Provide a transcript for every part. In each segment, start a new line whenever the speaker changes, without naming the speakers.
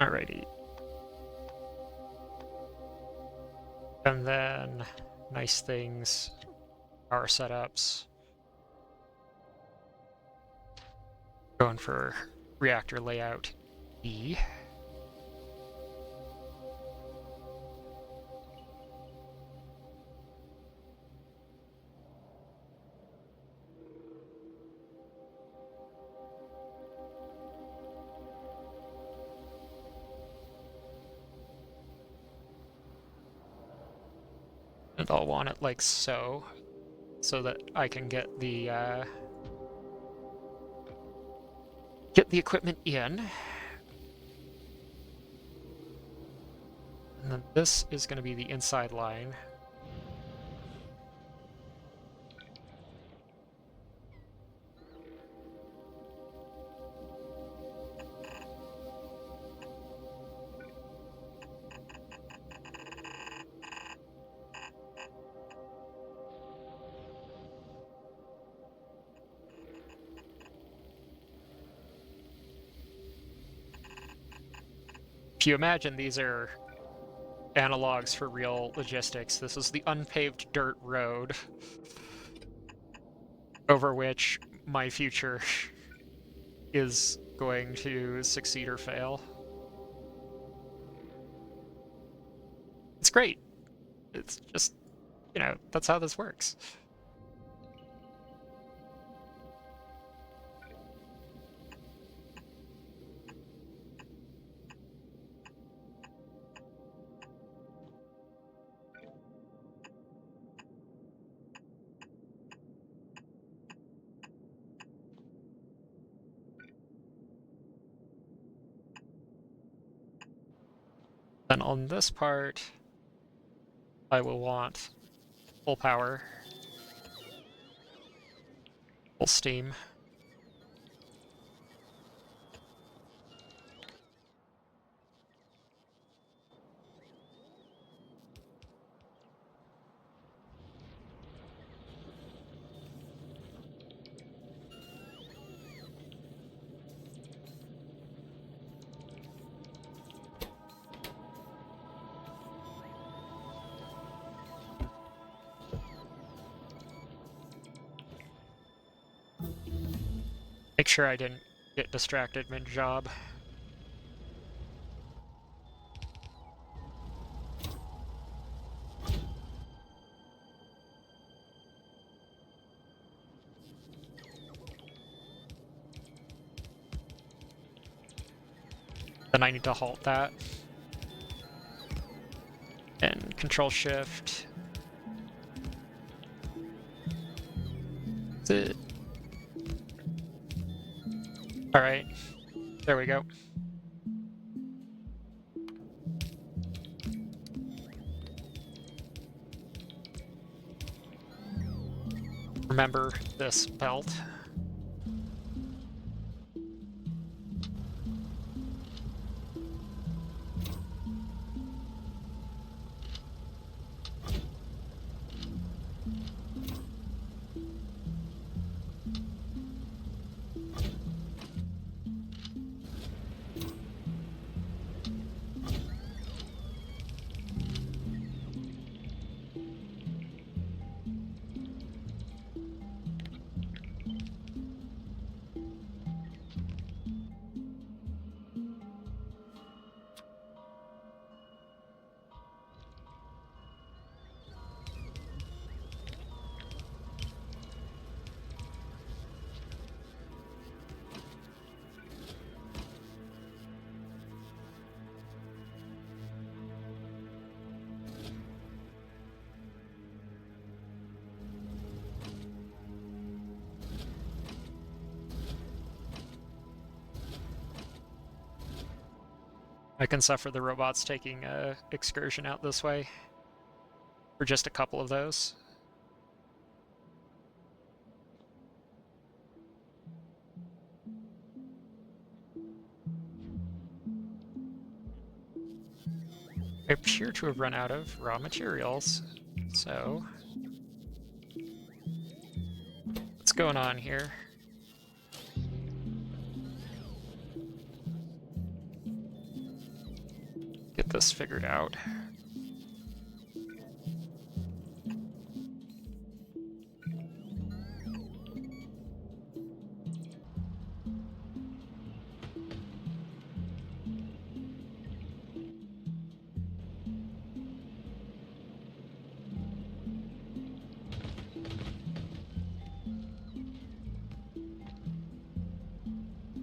Alrighty. And then nice things, power setups. Going for reactor layout E. And I'll want it like so that I can get the equipment in. And then this is going to be the inside line. If you imagine these are analogs for real logistics, this is the unpaved dirt road over which my future is going to succeed or fail. It's great. It's just, that's how this works. Then on this part, I will want full power, full steam. Make sure I didn't get distracted mid-job. Then I need to halt that. And Control Shift. That's it. Alright. There we go. Remember this belt. I can suffer the robots taking a excursion out this way for just a couple of those. I appear to have run out of raw materials, so what's going on here? figured out.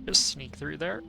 Just sneak through there.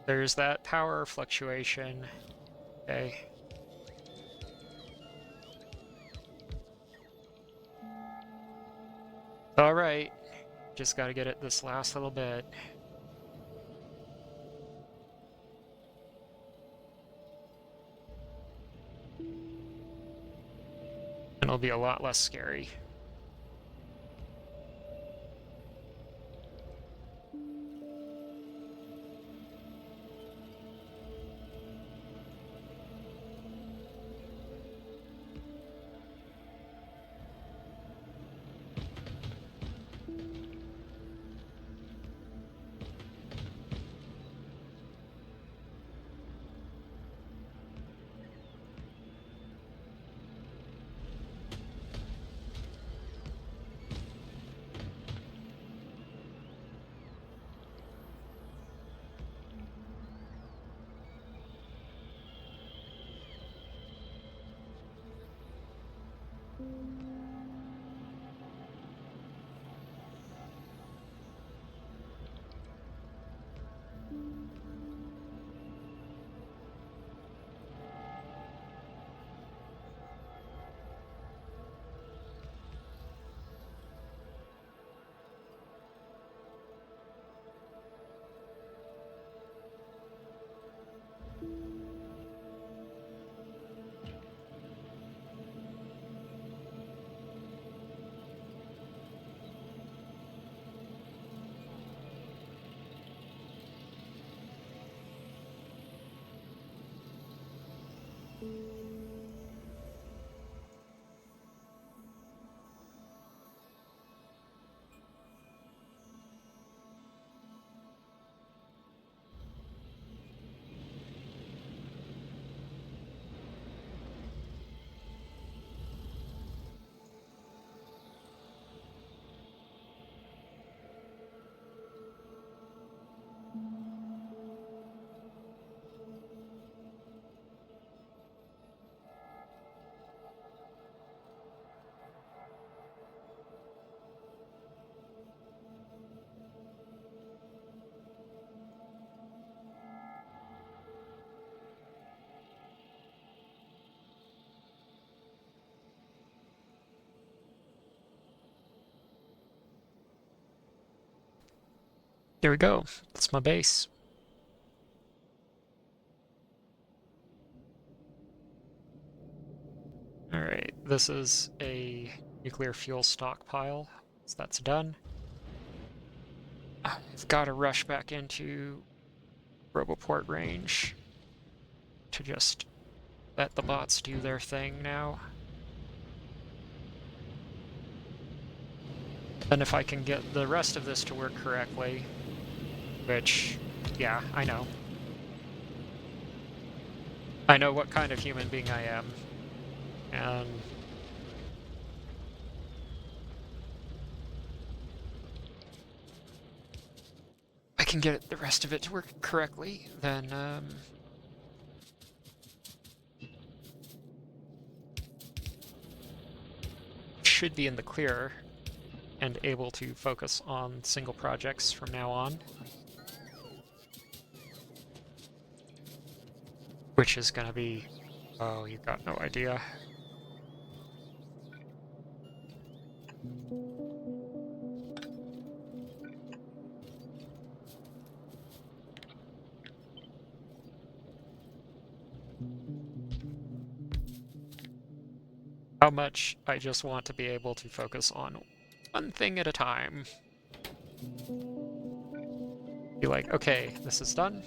There's that power fluctuation. Okay. Alright. Just gotta get it this last little bit. And it'll be a lot less scary. There we go. That's my base. Alright, this is a nuclear fuel stockpile, so that's done. I've got to rush back into Roboport range to just let the bots do their thing now. And if I can get the rest of this to work correctly, which, yeah, I know. I know what kind of human being I am, and I can get the rest of it to work correctly, then should be in the clear and able to focus on single projects from now on. Which is gonna be... oh, you got no idea. How much I just want to be able to focus on one thing at a time. Be like, okay, this is done.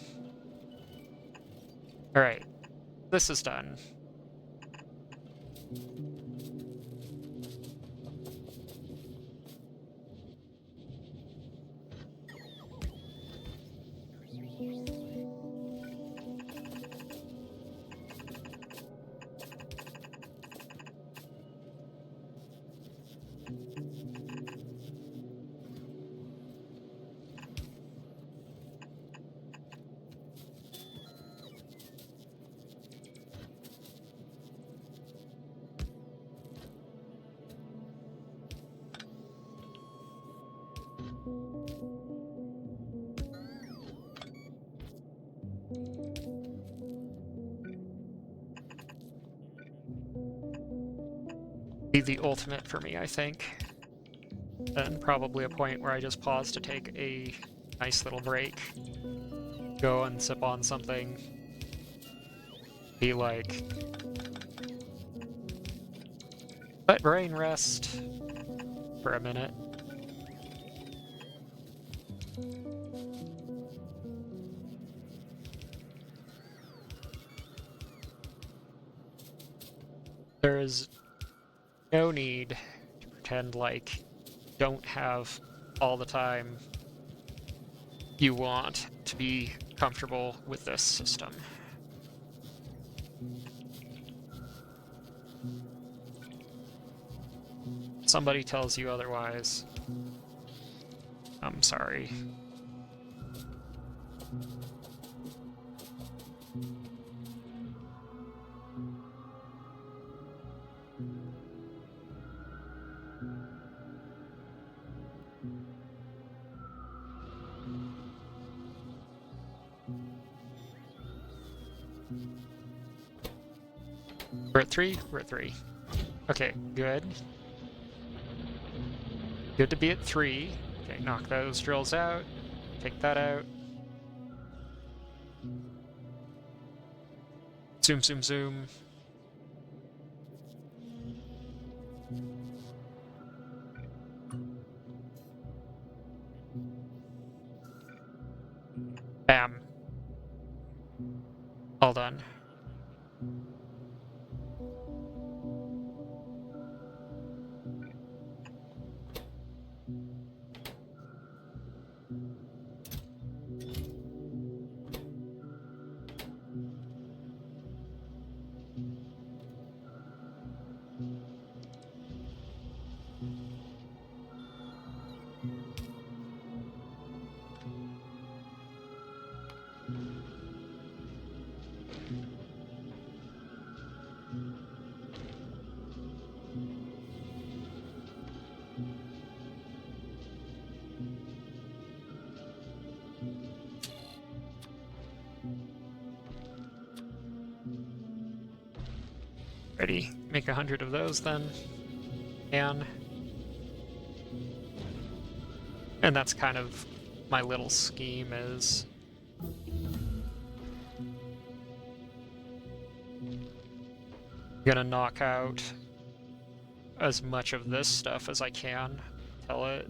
Alright, this is done. Be the ultimate for me, I think. And probably a point where I just pause to take a nice little break. Go and sip on something. Be like... let brain rest for a minute. There is no need to pretend like you don't have all the time you want to be comfortable with this system. Somebody tells you otherwise, I'm sorry. We're at 3? We're at 3. Okay, good. Good to be at 3. Okay, knock those drills out. Take that out. Zoom, zoom, zoom. Bam. All done. Ready. Make 100 of those then. And that's kind of my little scheme is gonna knock out as much of this stuff as I can until it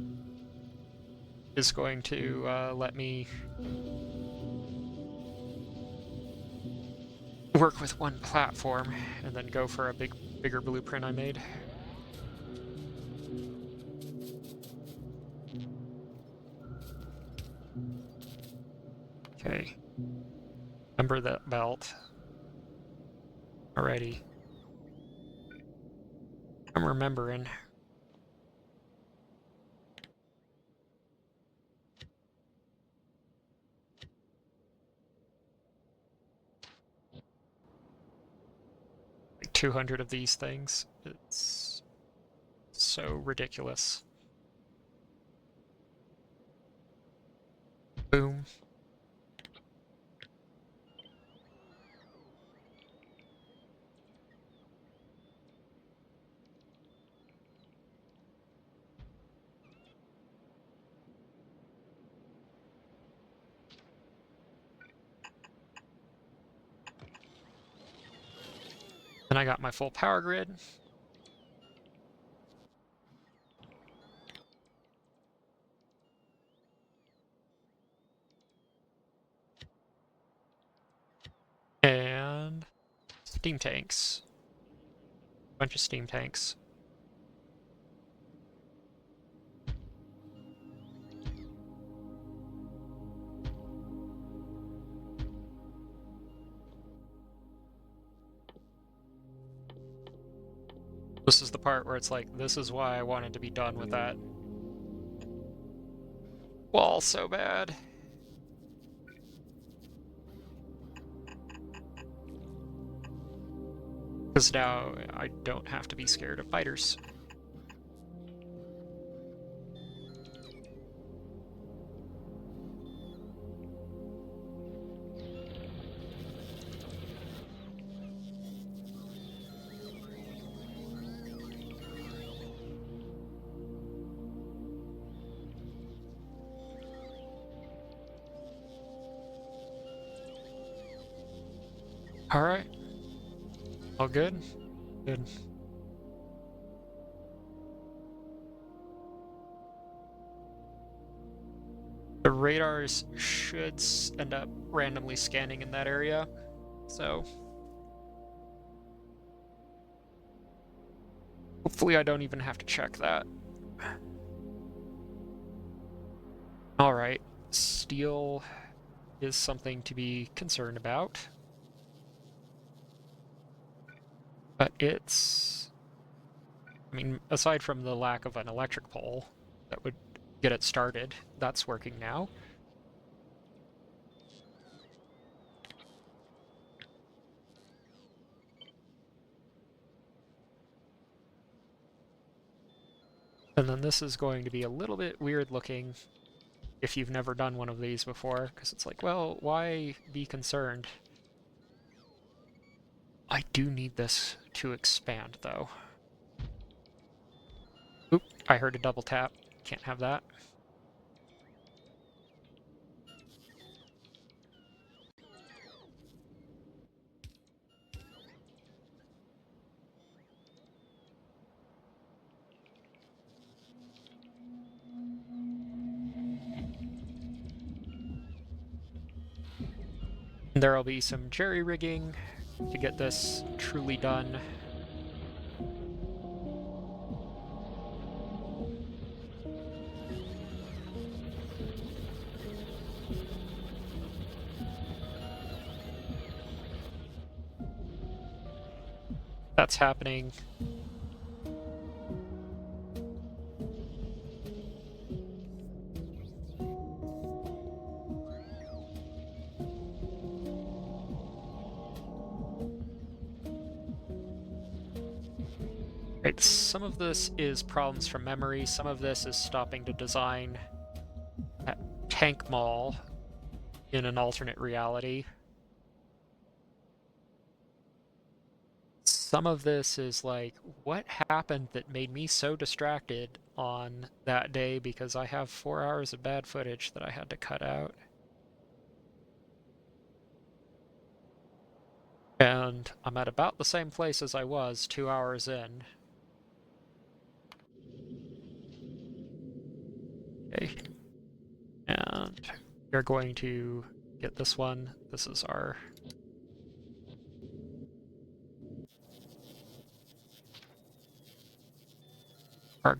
is going to let me work with one platform and then go for a bigger blueprint I made. Okay. Remember that belt. Alrighty. I'm remembering. Like 200 of these things. It's so ridiculous. Boom. And I got my full power grid. And steam tanks. Bunch of steam tanks. This is the part where it's like, this is why I wanted to be done with that wall so bad. Because now I don't have to be scared of fighters. Alright. All good? Good. The radars should end up randomly scanning in that area, so hopefully I don't even have to check that. Alright, steel is something to be concerned about. But it's... I mean, aside from the lack of an electric pole that would get it started, that's working now. And then this is going to be a little bit weird looking if you've never done one of these before, because it's like, well, why be concerned? I do need this to expand, though. Oop, I heard a double tap. Can't have that. There'll be some jerry-rigging to get this truly done. That's happening. Right, some of this is problems from memory, some of this is stopping to design that tank mall in an alternate reality. Some of this is like, what happened that made me so distracted on that day because I have 4 hours of bad footage that I had to cut out. And I'm at about the same place as I was 2 hours in. Okay. And we're going to get this one. This is our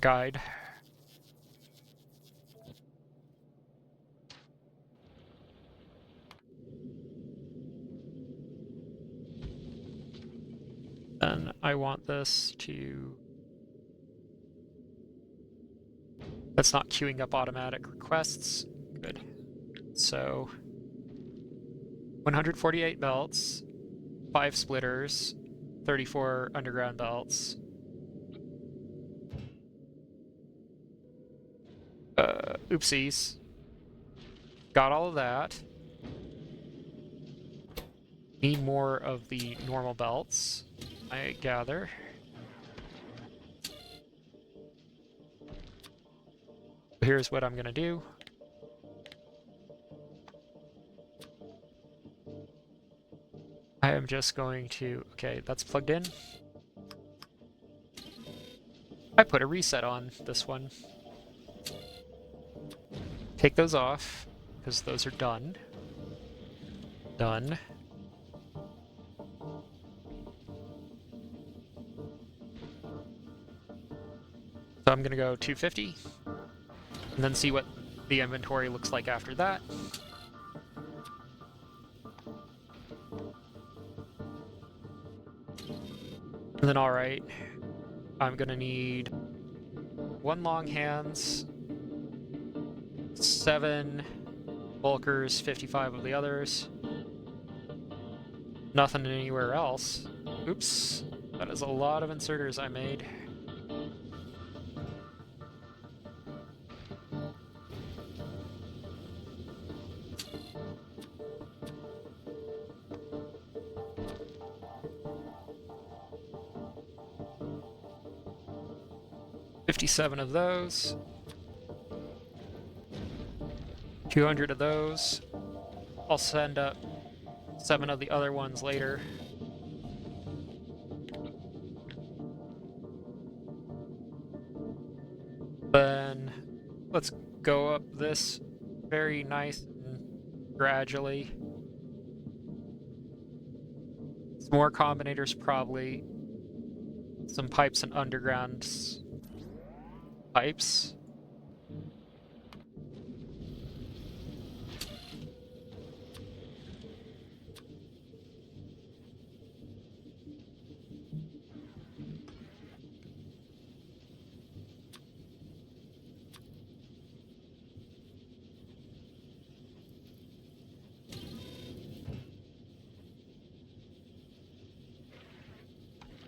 guide. then I want this to... That's not queuing up automatic requests. Good. So 148 belts, 5 splitters, 34 underground belts. Oopsies. Got all of that. Need more of the normal belts, I gather. Here's what I'm gonna do. I am just going to... Okay, that's plugged in. I put a reset on this one. Take those off, because those are done. Done. So I'm gonna go 250, and then see what the inventory looks like after that. And then, alright, I'm gonna need 1 long hands, 7 bulkers, 55 of the others. Nothing anywhere else. Oops, that is a lot of inserters I made. $57 of those. 200 of those. I'll send up 7 of the other ones later. Then let's go up this very nice and gradually. Some more combinators probably. Some pipes and underground pipes.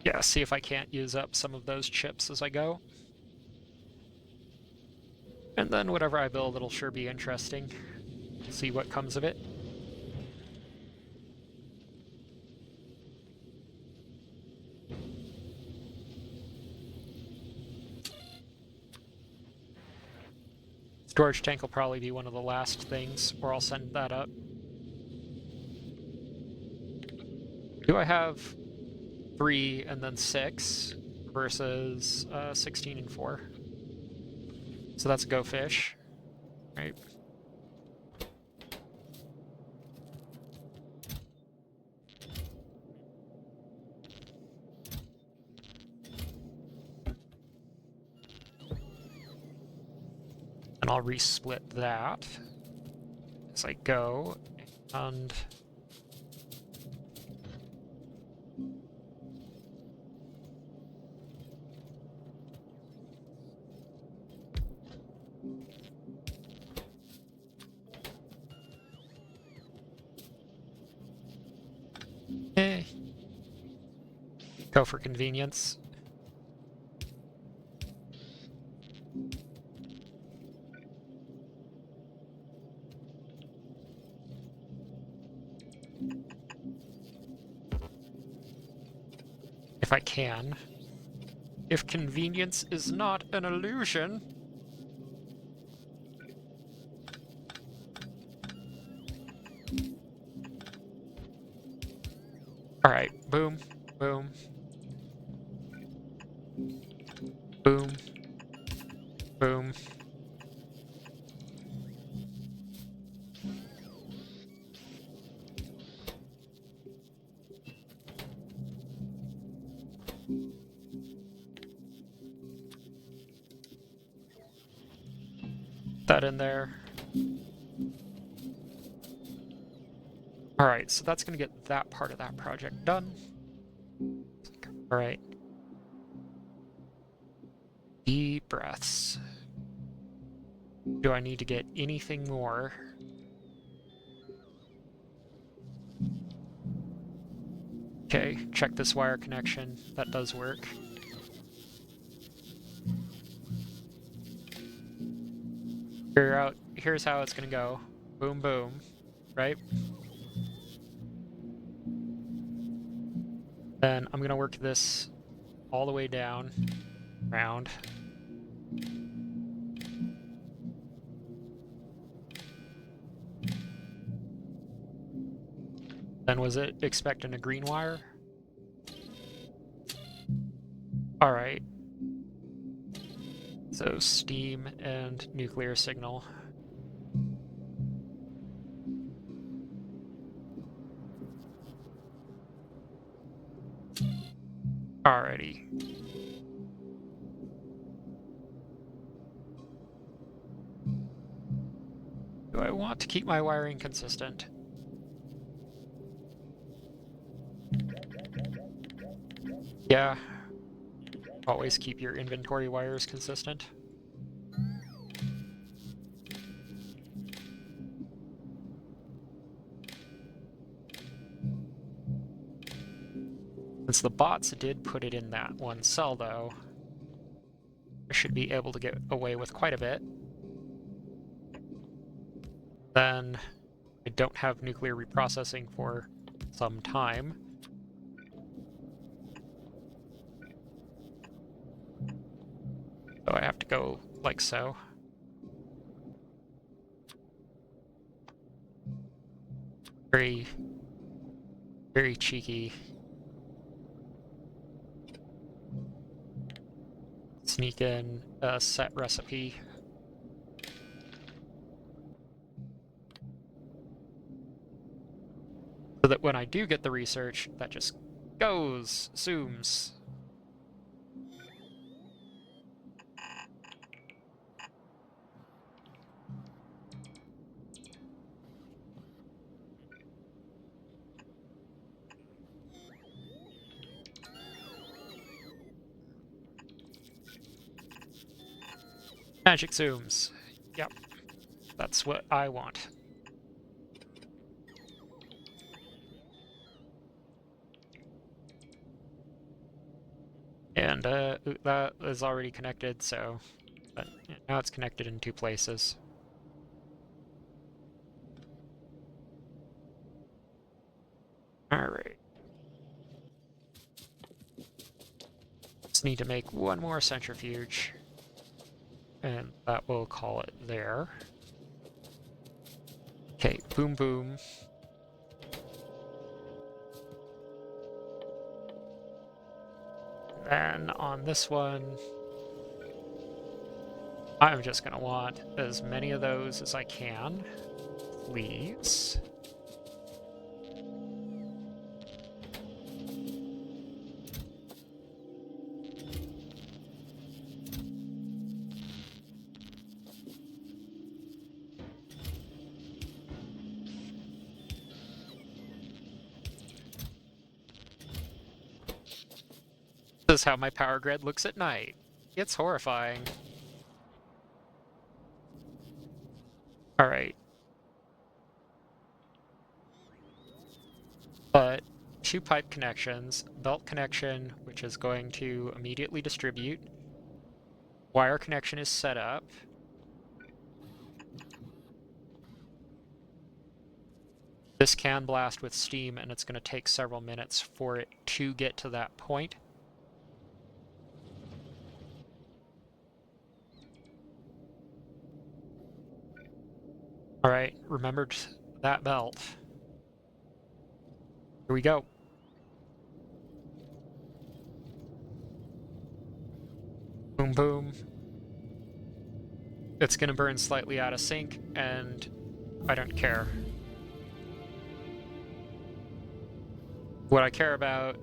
Yeah, see if I can't use up some of those chips as I go. And then whatever I build, it'll sure be interesting. See what comes of it. Storage tank will probably be one of the last things, or I'll send that up. Do I have 3 and then 6 versus 16 and 4? So that's go fish, right? And I'll resplit that as I go, and go for convenience. If I can. If convenience is not an illusion. Alright, boom, boom. Boom. Boom. That in there. Alright, so that's going to get that part of that project done. All right. Deep breaths. Do I need to get anything more? Okay, check this wire connection. That does work. Here's how it's gonna go. Boom, boom, right? Then I'm gonna work this all the way down, round. Then was it expecting a green wire? All right. So steam and nuclear signal. Alrighty. Do I want to keep my wiring consistent? Yeah. Always keep your inventory wires consistent. Since the bots did put it in that one cell, though, I should be able to get away with quite a bit. Then I don't have nuclear reprocessing for some time. So I have to go like so. Very, very cheeky. Sneak in a set recipe. So that when I do get the research, that just goes, zooms. Magic zooms. Yep. That's what I want. And that is already connected, so but now it's connected in two places. Alright. Just need to make one more centrifuge. And that will call it there. Okay, boom boom. Then on this one, I'm just gonna want as many of those as I can, please. This is how my power grid looks at night. It's horrifying. Alright. But two pipe connections, belt connection, which is going to immediately distribute. Wire connection is set up. This can blast with steam, and it's going to take several minutes for it to get to that point. Alright, remembered that belt. Here we go. Boom, boom. It's going to burn slightly out of sync, and I don't care. What I care about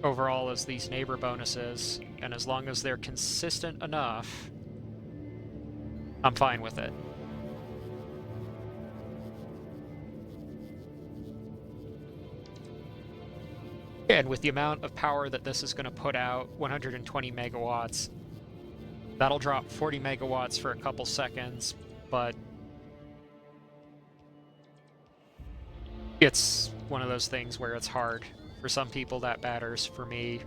overall is these neighbor bonuses, and as long as they're consistent enough, I'm fine with it. And with the amount of power that this is going to put out, 120 megawatts, that'll drop 40 megawatts for a couple seconds, but it's one of those things where it's hard. For some people that matters. For me,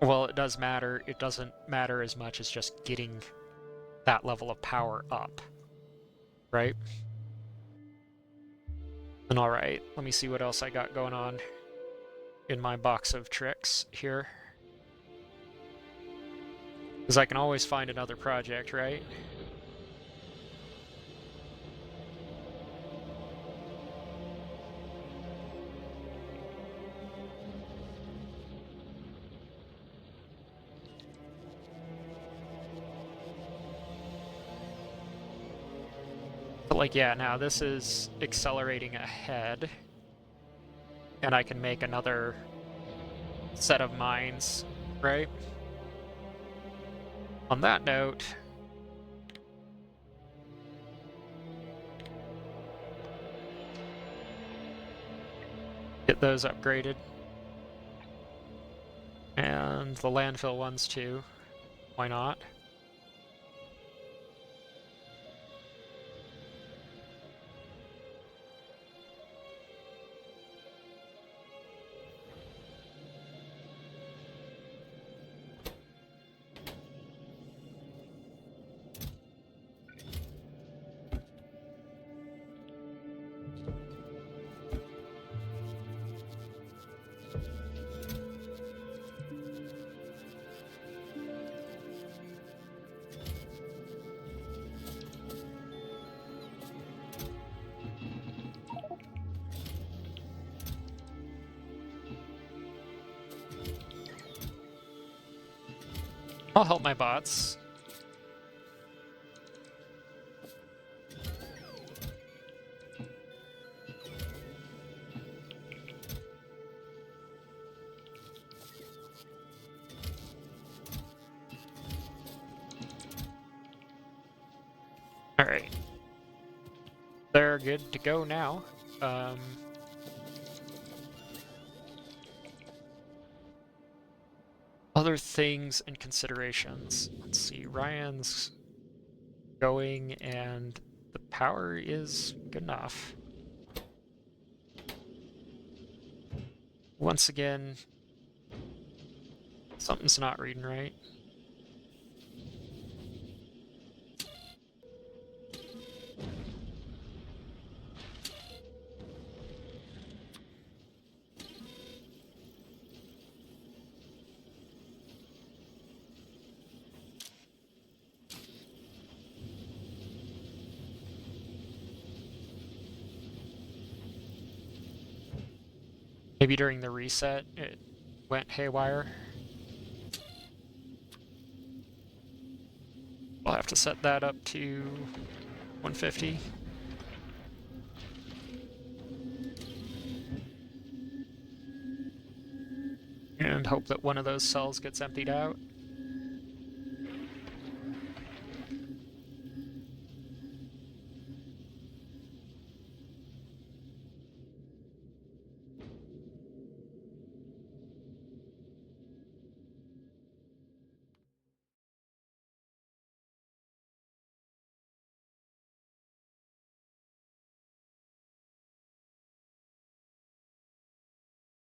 well, it does matter. It doesn't matter as much as just getting that level of power up, right? And all right, let me see what else I got going on in my box of tricks here. Because I can always find another project, right? But like, yeah, now this is accelerating ahead. And I can make another set of mines, right? On that note, get those upgraded. And the landfill ones too. Why not? I'll help my bots. Alright. They're good to go now. Other things and considerations. Let's see, Ryan's going and the power is good enough. Once again, something's not reading right. Maybe during the reset, it went haywire. I'll have to set that up to 150. And hope that one of those cells gets emptied out.